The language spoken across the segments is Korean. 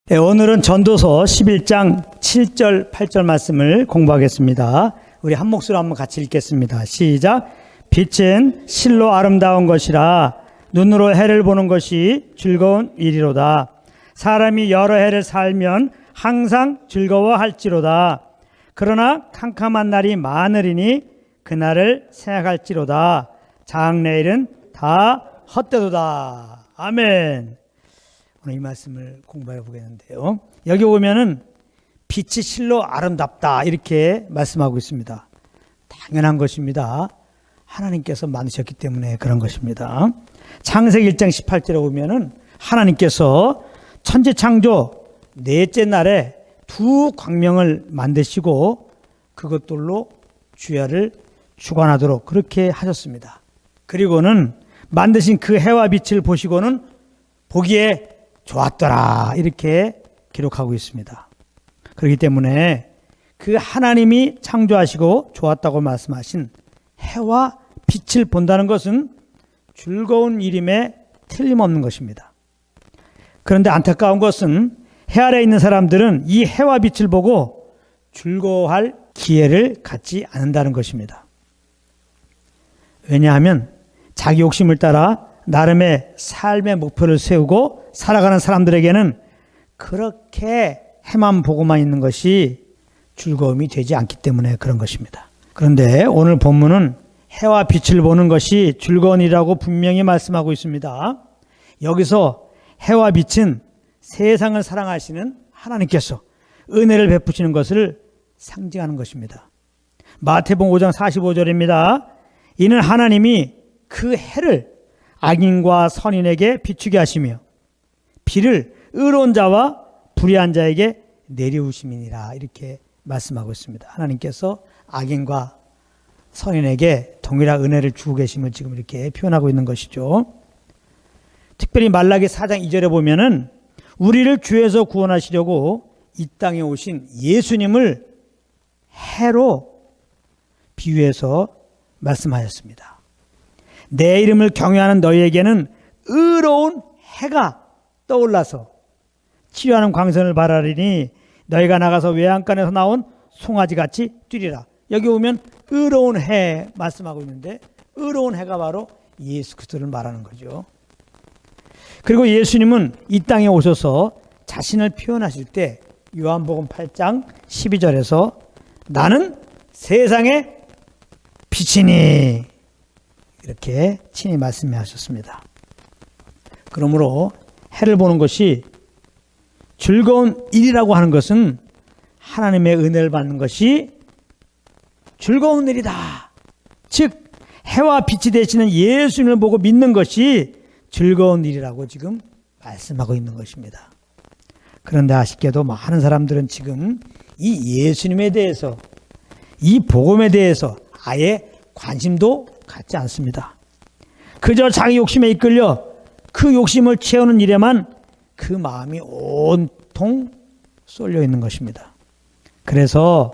네, 오늘은 전도서 11장 7절 8절 말씀을 공부하겠습니다. 우리 한 목소리로 한번 같이 읽겠습니다. 시작. 빛은 실로 아름다운 것이라 눈으로 해를 보는 것이 즐거운 일이로다. 사람이 여러 해를 살면 항상 즐거워할지로다. 그러나 캄캄한 날이 많으리니 그날을 생각할지로다. 장래일은 다 헛되도다. 아멘. 오늘 이 말씀을 공부해 보겠는데요. 여기 보면은 빛이 실로 아름답다 이렇게 말씀하고 있습니다. 당연한 것입니다. 하나님께서 만드셨기 때문에 그런 것입니다. 창세기 1장 18절에 보면은 하나님께서 천지 창조 넷째 날에 두 광명을 만드시고 그것들로 주야를 주관하도록 그렇게 하셨습니다. 그리고는 만드신 그 해와 빛을 보시고는 보기에 좋았더라 이렇게 기록하고 있습니다. 그렇기 때문에 그 하나님이 창조하시고 좋았다고 말씀하신 해와 빛을 본다는 것은 즐거운 일임에 틀림없는 것입니다. 그런데 안타까운 것은 해 아래에 있는 사람들은 이 해와 빛을 보고 즐거워할 기회를 갖지 않는다는 것입니다. 왜냐하면 자기 욕심을 따라 나름의 삶의 목표를 세우고 살아가는 사람들에게는 그렇게 해만 보고만 있는 것이 즐거움이 되지 않기 때문에 그런 것입니다. 그런데 오늘 본문은 해와 빛을 보는 것이 즐거운 일이라고 분명히 말씀하고 있습니다. 여기서 해와 빛은 세상을 사랑하시는 하나님께서 은혜를 베푸시는 것을 상징하는 것입니다. 마태복음 5장 45절입니다. 이는 하나님이 그 해를 악인과 선인에게 비추게 하시며 비를 의로운 자와 불의한 자에게 내리우심이니라 이렇게 말씀하고 있습니다. 하나님께서 악인과 선인에게 동일한 은혜를 주고 계심을 지금 이렇게 표현하고 있는 것이죠. 특별히 말라기 4장 2절에 보면은 우리를 죄에서 구원하시려고 이 땅에 오신 예수님을 해로 비유해서 말씀하셨습니다. 내 이름을 경외하는 너희에게는 의로운 해가 떠올라서 치료하는 광선을 발하리니 너희가 나가서 외양간에서 나온 송아지같이 뛰리라. 여기 보면 의로운 해 말씀하고 있는데 의로운 해가 바로 예수 그리스도를 말하는 거죠. 그리고 예수님은 이 땅에 오셔서 자신을 표현하실 때 요한복음 8장 12절에서 나는 세상의 빛이니 이렇게 친히 말씀하셨습니다. 그러므로 해를 보는 것이 즐거운 일이라고 하는 것은 하나님의 은혜를 받는 것이 즐거운 일이다. 즉 해와 빛이 되시는 예수님을 보고 믿는 것이 즐거운 일이라고 지금 말씀하고 있는 것입니다. 그런데 아쉽게도 많은 사람들은 지금 이 예수님에 대해서 이 복음에 대해서 아예 관심도 갖지 않습니다. 그저 자기 욕심에 이끌려 그 욕심을 채우는 일에만 그 마음이 온통 쏠려 있는 것입니다. 그래서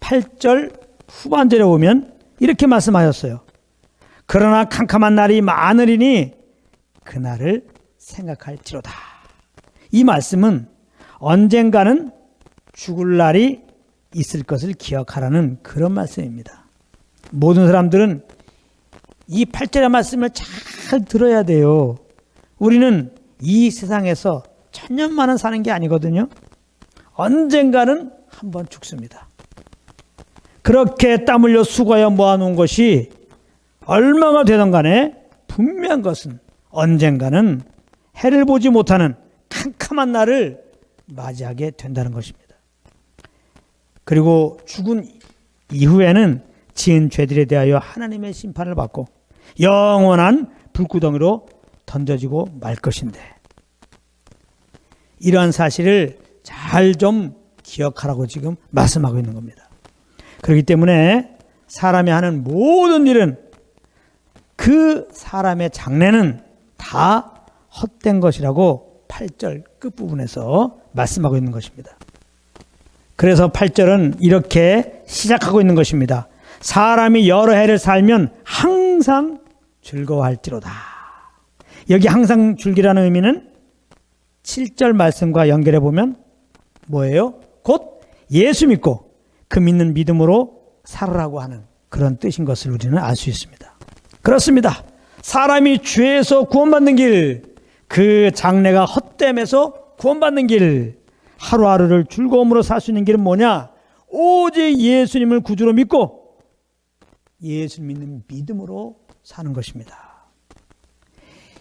8절 후반절에 보면 이렇게 말씀하셨어요. 그러나 캄캄한 날이 많으리니 그날을 생각할지로다. 이 말씀은 언젠가는 죽을 날이 있을 것을 기억하라는 그런 말씀입니다. 모든 사람들은 이 8절의 말씀을 잘 들어야 돼요. 우리는 이 세상에서 천년만은 사는 게 아니거든요. 언젠가는 한번 죽습니다. 그렇게 땀 흘려 수고하여 모아놓은 것이 얼마가 되든 간에 분명한 것은 언젠가는 해를 보지 못하는 캄캄한 날을 맞이하게 된다는 것입니다. 그리고 죽은 이후에는 지은 죄들에 대하여 하나님의 심판을 받고 영원한 불구덩이로 던져지고 말 것인데 이러한 사실을 잘 좀 기억하라고 지금 말씀하고 있는 겁니다. 그렇기 때문에 사람이 하는 모든 일은 그 사람의 장래는 다 헛된 것이라고 8절 끝부분에서 말씀하고 있는 것입니다. 그래서 8절은 이렇게 시작하고 있는 것입니다. 사람이 여러 해를 살면 항상 즐거워할지로다. 여기 항상 즐기라는 의미는 7절 말씀과 연결해 보면 뭐예요? 곧 예수 믿고 그 믿는 믿음으로 살으라고 하는 그런 뜻인 것을 우리는 알 수 있습니다. 그렇습니다. 사람이 죄에서 구원받는 길, 그 장래가 헛됨에서 구원받는 길, 하루하루를 즐거움으로 살 수 있는 길은 뭐냐? 오직 예수님을 구주로 믿고 예수 믿는 믿음으로 사는 것입니다.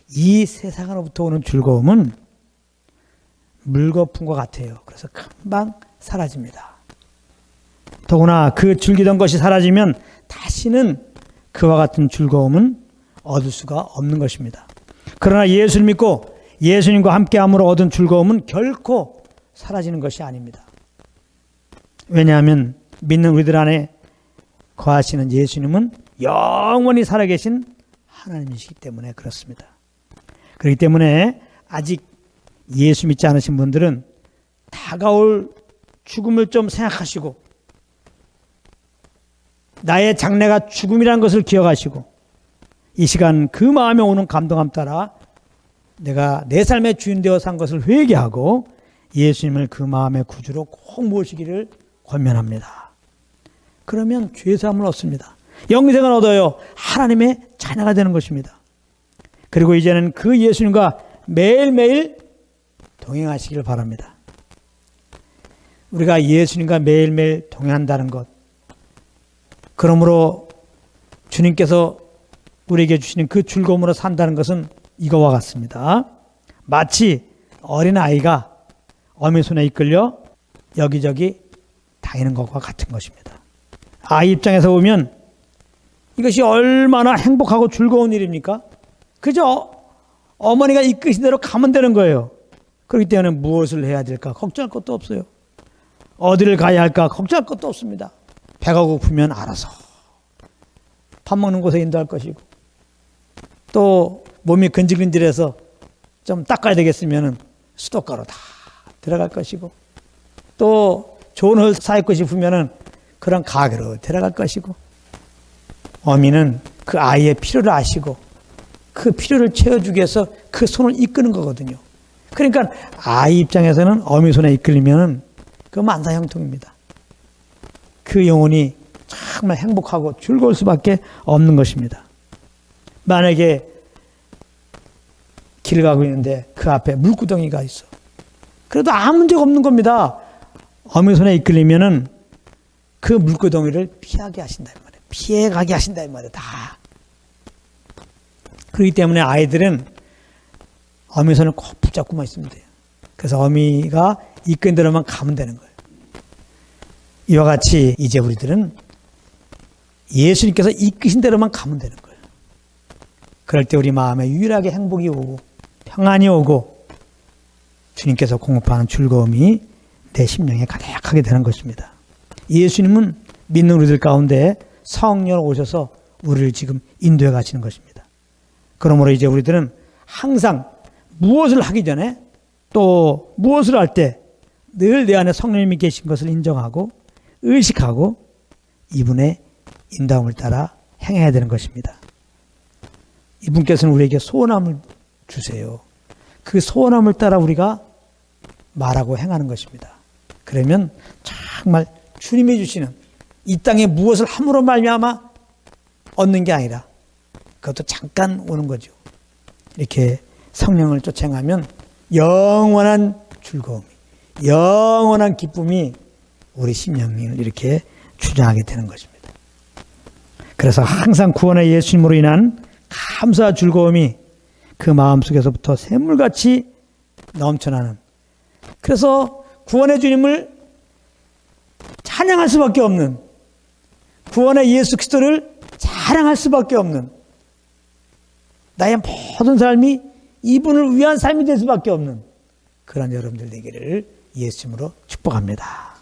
이 세상으로부터 오는 즐거움은 물거품과 같아요. 그래서 금방 사라집니다. 더구나 그 즐기던 것이 사라지면 다시는 그와 같은 즐거움은 얻을 수가 없는 것입니다. 그러나 예수를 믿고 예수님과 함께함으로 얻은 즐거움은 결코 사라지는 것이 아닙니다. 왜냐하면 믿는 우리들 안에 거하시는 예수님은 영원히 살아계신 하나님이시기 때문에 그렇습니다. 그렇기 때문에 아직 예수 믿지 않으신 분들은 다가올 죽음을 좀 생각하시고 나의 장래가 죽음이라는 것을 기억하시고 이 시간 그 마음에 오는 감동함 따라 내가 내 삶의 주인 되어 산 것을 회개하고 예수님을 그 마음의 구주로 꼭 모시기를 권면합니다. 그러면 죄사함을 얻습니다. 영생을 얻어요. 하나님의 자녀가 되는 것입니다. 그리고 이제는 그 예수님과 매일매일 동행하시길 바랍니다. 우리가 예수님과 매일매일 동행한다는 것, 그러므로 주님께서 우리에게 주시는 그 즐거움으로 산다는 것은 이거와 같습니다. 마치 어린아이가 어미 손에 이끌려 여기저기 다니는 것과 같은 것입니다. 아이 입장에서 보면 이것이 얼마나 행복하고 즐거운 일입니까? 그저 어머니가 이끄신 대로 가면 되는 거예요. 그렇기 때문에 무엇을 해야 될까 걱정할 것도 없어요. 어디를 가야 할까 걱정할 것도 없습니다. 배가 고프면 알아서 밥 먹는 곳에 인도할 것이고 또 몸이 근질근질해서 좀 닦아야 되겠으면 수도가로 다 들어갈 것이고 또 좋은 옷 사입고 싶으면 그런 가게로 들어갈 것이고 어미는 그 아이의 필요를 아시고 그 필요를 채워주기 위해서 그 손을 이끄는 거거든요. 그러니까 아이 입장에서는 어미 손에 이끌리면 그 만사형통입니다. 그 영혼이 정말 행복하고 즐거울 수밖에 없는 것입니다. 만약에 길을 가고 있는데 그 앞에 물구덩이가 있어. 그래도 아무 문제가 없는 겁니다. 어미 손에 이끌리면은 그 물구덩이를 피하게 하신다 이 말이에요. 피해가게 하신다 이 말이에요. 다. 그렇기 때문에 아이들은 어미 손을 꼭 붙잡고만 있으면 돼요. 그래서 어미가 이끈 대로만 가면 되는 거예요. 이와 같이 이제 우리들은 예수님께서 이끄신 대로만 가면 되는 거예요. 그럴 때 우리 마음에 유일하게 행복이 오고 평안이 오고 주님께서 공급하는 즐거움이 내 심령에 가득하게 되는 것입니다. 예수님은 믿는 우리들 가운데 성령으로 오셔서 우리를 지금 인도해 가시는 것입니다. 그러므로 이제 우리들은 항상 무엇을 하기 전에 또 무엇을 할 때 늘 내 안에 성령님이 계신 것을 인정하고 의식하고 이분의 인도함을 따라 행해야 되는 것입니다. 이분께서는 우리에게 소원함을 주세요. 그 소원함을 따라 우리가 말하고 행하는 것입니다. 그러면 정말 주님이 주시는 이 땅에 무엇을 함으로 말미암아 얻는 게 아니라 그것도 잠깐 오는 거죠. 이렇게 성령을 쫓아가면 영원한 즐거움이, 영원한 기쁨이 우리 심령을 이렇게 주장하게 되는 것입니다. 그래서 항상 구원의 예수님으로 인한 감사와 즐거움이 그 마음속에서부터 샘물같이 넘쳐나는, 그래서 구원의 주님을 찬양할 수밖에 없는, 구원의 예수 그리스도를 자랑할 수밖에 없는, 나의 모든 삶이 이분을 위한 삶이 될 수밖에 없는 그런 여러분들 되기를 예수님으로 축복합니다.